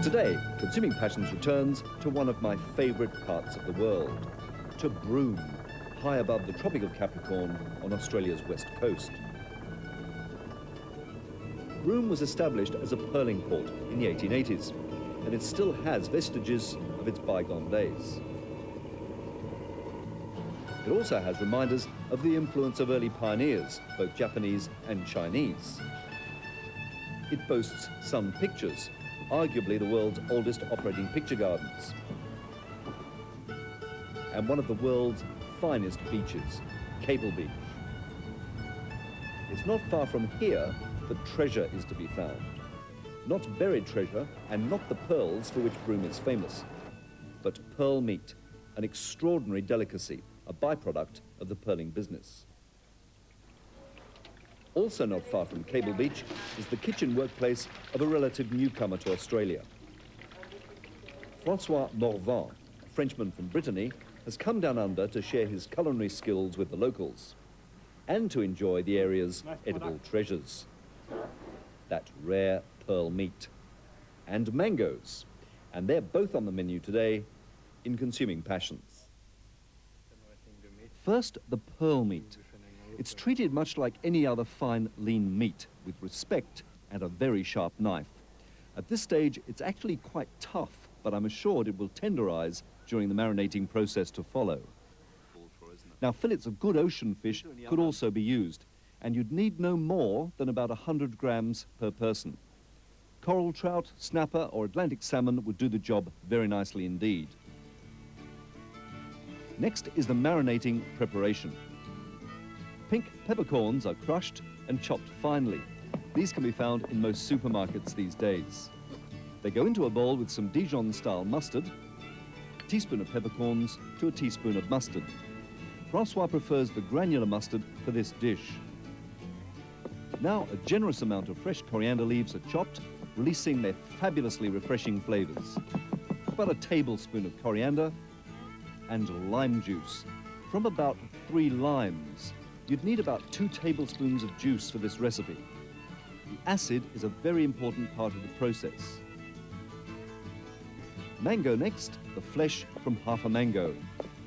Today, Consuming Passions returns to one of my favourite parts of the world, to Broome, high above the Tropic of Capricorn on Australia's west coast. Broome was established as a pearling port in the 1880s, and it still has vestiges of its bygone days. It also has reminders of the influence of early pioneers, both Japanese and Chinese. It boasts Sun Pictures, arguably the world's oldest operating picture gardens, and one of the world's finest beaches, Cable Beach. It's not far from here that treasure is to be found. Not buried treasure and not the pearls for which Broome is famous, but pearl meat, an extraordinary delicacy, a byproduct of the pearling business. Also not far from Cable Beach is the kitchen workplace of a relative newcomer to Australia. Francois Morvan, a Frenchman from Brittany, has come down under to share his culinary skills with the locals and to enjoy the area's edible treasures. That rare pearl meat and mangoes. And they're both on the menu today in Consuming Passions. First, the pearl meat. It's treated much like any other fine, lean meat, with respect and a very sharp knife. At this stage, it's actually quite tough, but I'm assured it will tenderize during the marinating process to follow. Now, fillets of good ocean fish could also be used, and you'd need no more than about 100 grams per person. Coral trout, snapper, or Atlantic salmon would do the job very nicely indeed. Next is the marinating preparation. Pink peppercorns are crushed and chopped finely. These can be found in most supermarkets these days. They go into a bowl with some Dijon-style mustard, a teaspoon of peppercorns to a teaspoon of mustard. Francois prefers the granular mustard for this dish. Now, a generous amount of fresh coriander leaves are chopped, releasing their fabulously refreshing flavors. About a tablespoon of coriander and lime juice. From about 3 limes, you'd need about 2 tablespoons of juice for this recipe. The acid is a very important part of the process. Mango next, the flesh from half a mango.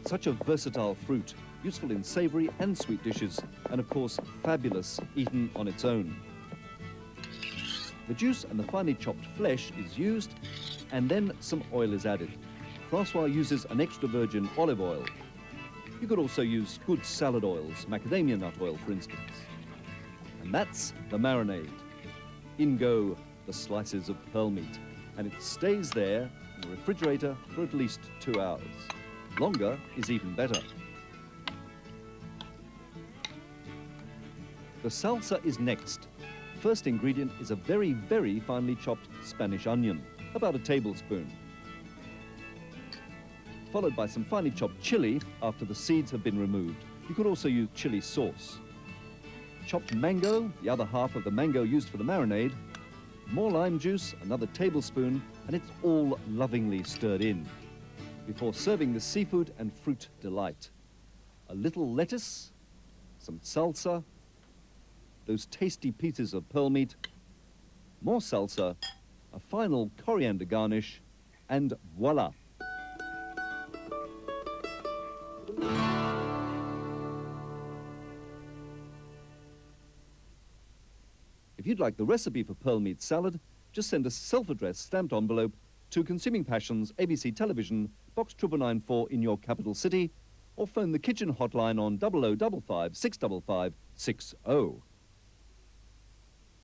Such a versatile fruit, useful in savory and sweet dishes, and of course, fabulous eaten on its own. The juice and the finely chopped flesh is used, and then some oil is added. Francois uses an extra virgin olive oil. You could also use good salad oils, macadamia nut oil, for instance. And that's the marinade. In go the slices of pearl meat, and it stays there in the refrigerator for at least 2 hours. Longer is even better. The salsa is next. First ingredient is a very, very finely chopped Spanish onion, about a tablespoon, followed by some finely chopped chili after the seeds have been removed. You could also use chili sauce. Chopped mango, the other half of the mango used for the marinade, more lime juice, another tablespoon, and it's all lovingly stirred in before serving the seafood and fruit delight. A little lettuce, some salsa, those tasty pieces of pearl meat, more salsa, a final coriander garnish, and voila. If you'd like the recipe for pearl meat salad, just send a self-addressed stamped envelope to Consuming Passions, ABC Television, Box 9994 in your capital city, or phone the kitchen hotline on 0055 655 60.